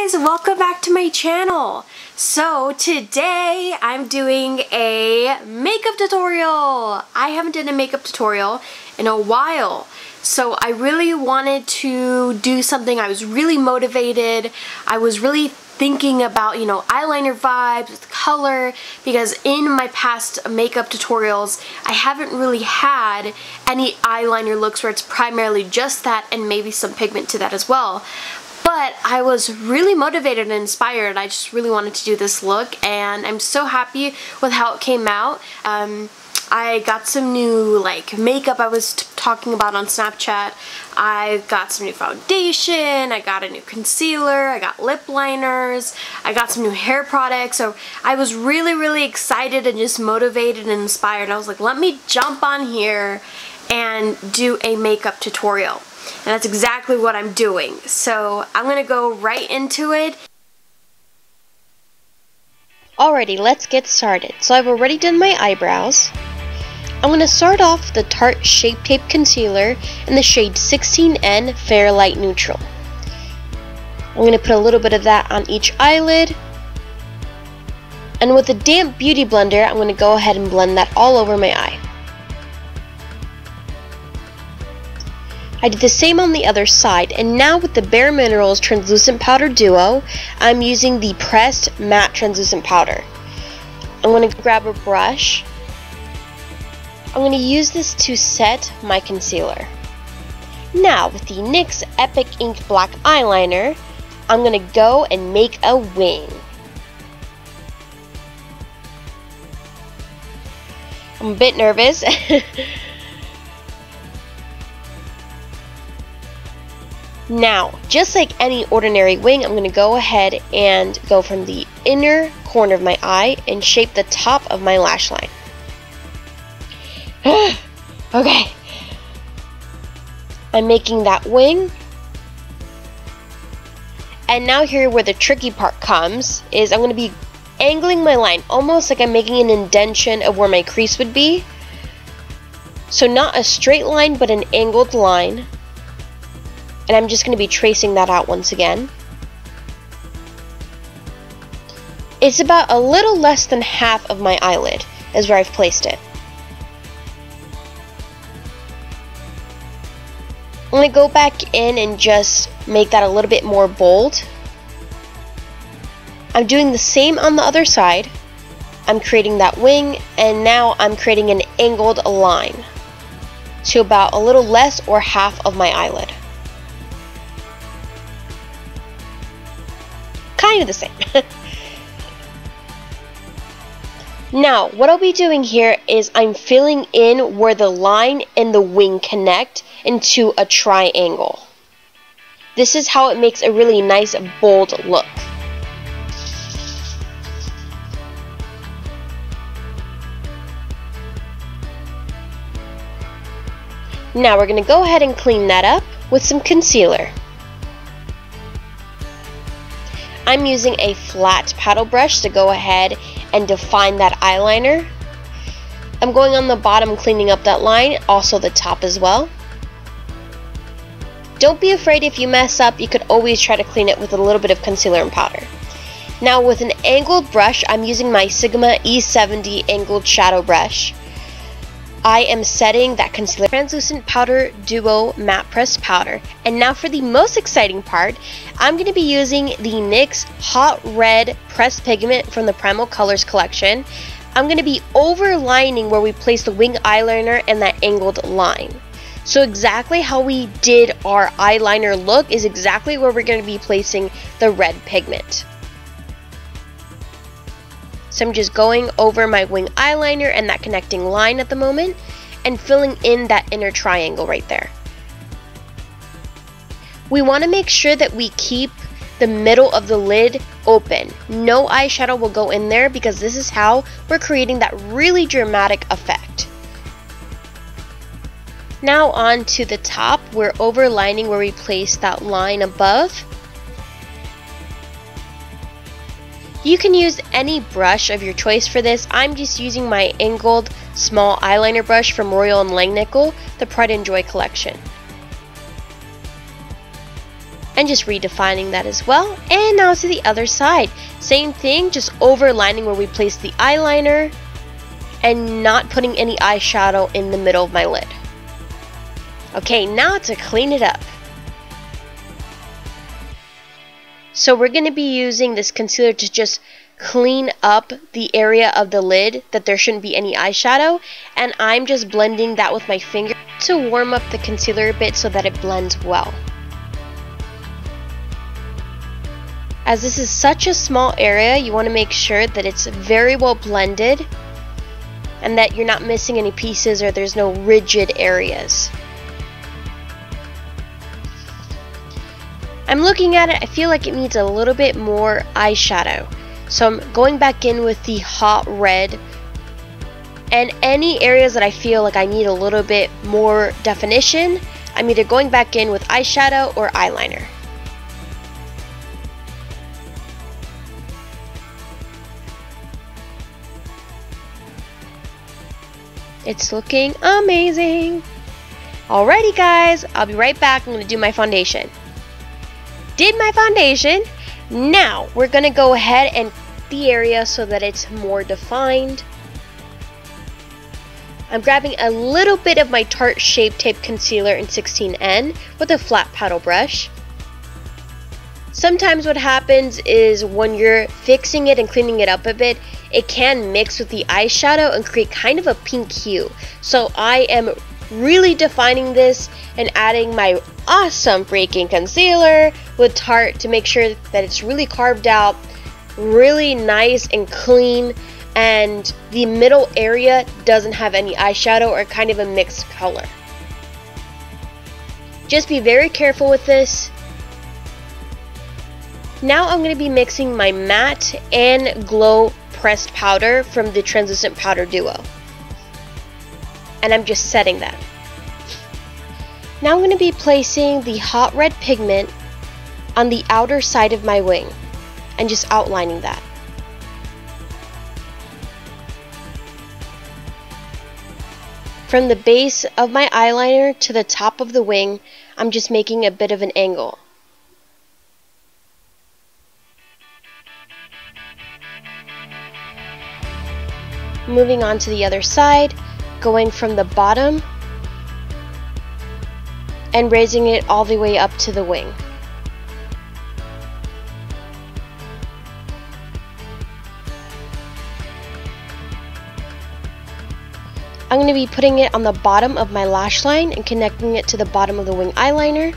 guys, welcome back to my channel. So today I'm doing a makeup tutorial. I haven't done a makeup tutorial in a while. So I really wanted to do something. I was really motivated. I was really thinking about, eyeliner vibes with color, because in my past makeup tutorials I haven't really had any eyeliner looks where it's primarily just that and maybe some pigment to that as well. But I was really motivated and inspired. I just really wanted to do this look, and I'm so happy with how it came out. I got some new makeup I was talking about on Snapchat. I got some new foundation, I got a new concealer, I got lip liners, I got some new hair products. So I was really excited and just motivated and inspired. I was like, let me jump on here and do a makeup tutorial. And that's exactly what I'm doing. So I'm gonna go right into it. Alrighty, let's get started. So I've already done my eyebrows. I'm going to start off with the Tarte Shape Tape Concealer in the shade 16N Fair Light Neutral. I'm going to put a little bit of that on each eyelid. And with a damp beauty blender, I'm going to go ahead and blend that all over my eye. I did the same on the other side, and now with the Bare Minerals Translucent Powder Duo, I'm using the Pressed Matte Translucent Powder. I'm going to grab a brush. I'm going to use this to set my concealer. Now, with the NYX Epic Ink Black Eyeliner, I'm going to go and make a wing. I'm a bit nervous. Now, just like any ordinary wing, I'm going to go ahead and go from the inner corner of my eye and shape the top of my lash line. Okay, I'm making that wing, and now here where the tricky part comes is I'm going to be angling my line almost like I'm making an indentation of where my crease would be. So not a straight line but an angled line, and I'm just going to be tracing that out once again. It's about a little less than half of my eyelid is where I've placed it. I'm going to go back in and just make that a little bit more bold. I'm doing the same on the other side. I'm creating that wing, and now I'm creating an angled line to about a little less or half of my eyelid. Kind of the same. Now, what I'll be doing here is I'm filling in where the line and the wing connect into a triangle. This is how it makes a really nice, bold look. Now we're going to go ahead and clean that up with some concealer. I'm using a flat paddle brush to go ahead and define that eyeliner. I'm going on the bottom, cleaning up that line, also the top as well. Don't be afraid if you mess up, you could always try to clean it with a little bit of concealer and powder. Now with an angled brush, I'm using my Sigma E70 angled shadow brush. I am setting that concealer translucent powder duo matte pressed powder. And now for the most exciting part, I'm going to be using the NYX Hot Red Pressed Pigment from the Primal Colors collection. I'm going to be overlining where we place the wing eyeliner and that angled line. So exactly how we did our eyeliner look is exactly where we're going to be placing the red pigment. So I'm just going over my wing eyeliner and that connecting line at the moment and filling in that inner triangle right there. We want to make sure that we keep the middle of the lid open. No eyeshadow will go in there because this is how we're creating that really dramatic effect. Now on to the top, we're overlining where we place that line above. You can use any brush of your choice for this. I'm just using my angled small eyeliner brush from Royal and Langnickel, the Pride and Joy collection. and just redefining that as well. And now to the other side, same thing, just overlining where we placed the eyeliner and not putting any eyeshadow in the middle of my lid. Okay, now to clean it up. So we're going to be using this concealer to just clean up the area of the lid that there shouldn't be any eyeshadow, and I'm just blending that with my finger to warm up the concealer a bit so that it blends well. As this is such a small area, you want to make sure that it's very well blended and that you're not missing any pieces or there's no rigid areas. I'm looking at it, I feel like it needs a little bit more eyeshadow. So I'm going back in with the hot red, and any areas that I feel like I need a little bit more definition, I'm either going back in with eyeshadow or eyeliner. It's looking amazing. Alrighty guys, I'll be right back. I'm going to do my foundation. Did my foundation. Now we're going to go ahead and the area so that it's more defined. I'm grabbing a little bit of my Tarte Shape Tape Concealer in 16N with a flat paddle brush. Sometimes what happens is when you're fixing it and cleaning it up a bit, it can mix with the eyeshadow and create kind of a pink hue. So I am really defining this and adding my awesome freaking concealer with Tarte to make sure that it's really carved out, really nice and clean, and the middle area doesn't have any eyeshadow or kind of a mixed color. Just be very careful with this. Now I'm going to be mixing my matte and glow pressed powder from the translucent powder duo, and I'm just setting that. Now I'm going to be placing the hot red pigment on the outer side of my wing and just outlining that. From the base of my eyeliner to the top of the wing, I'm just making a bit of an angle. Moving on to the other side, going from the bottom and raising it all the way up to the wing. I'm going to be putting it on the bottom of my lash line and connecting it to the bottom of the wing eyeliner.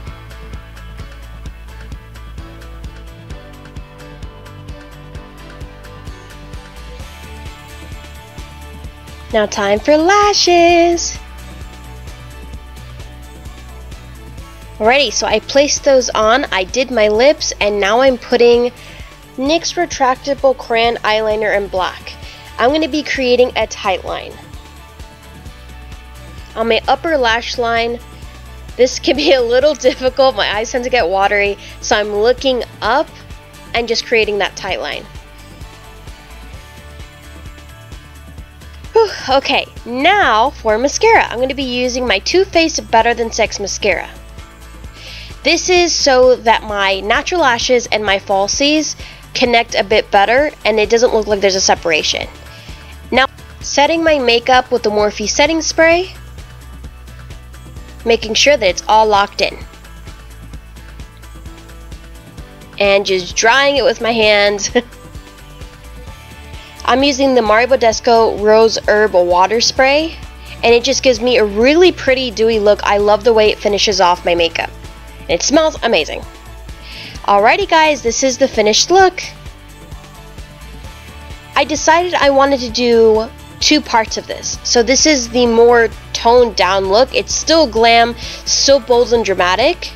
Now time for lashes! Alrighty, so I placed those on, I did my lips, and now I'm putting NYX Retractable Crayon Eyeliner in black. I'm going to be creating a tight line. On my upper lash line, this can be a little difficult, my eyes tend to get watery, so I'm looking up and just creating that tight line. Whew, okay, now for mascara. I'm going to be using my Too Faced Better Than Sex mascara. This is so that my natural lashes and my falsies connect a bit better and it doesn't look like there's a separation. Now, setting my makeup with the Morphe setting spray, making sure that it's all locked in. And just drying it with my hands. I'm using the Mario Badescu Rose Herb Water Spray, and it just gives me a really pretty dewy look. I love the way it finishes off my makeup. And it smells amazing. Alrighty guys, this is the finished look. I decided I wanted to do two parts of this. So this is the more toned down look. It's still glam, still bold and dramatic.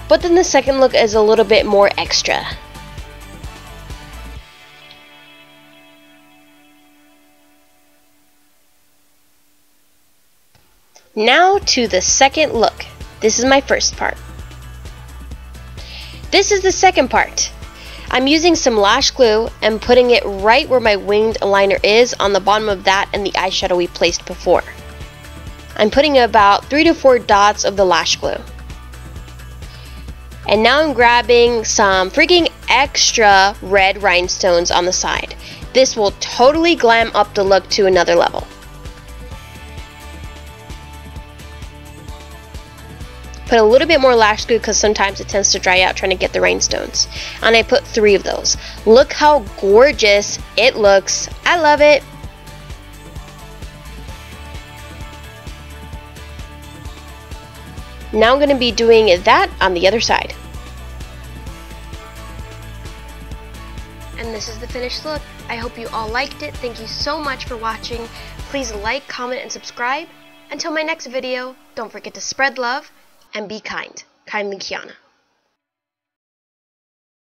But then the second look is a little bit more extra. Now to the second look. This is my first part. This is the second part. I'm using some lash glue and putting it right where my winged liner is, on the bottom of that and the eyeshadow we placed before. I'm putting about 3 to 4 dots of the lash glue. And now I'm grabbing some freaking extra red rhinestones on the side. This will totally glam up the look to another level. Put a little bit more lash glue because sometimes it tends to dry out trying to get the rhinestones. And I put 3 of those. Look how gorgeous it looks. I love it. Now I'm going to be doing that on the other side. And this is the finished look. I hope you all liked it. Thank you so much for watching. Please like, comment, and subscribe. Until my next video, don't forget to spread love and be kind. Kindly, Kiana.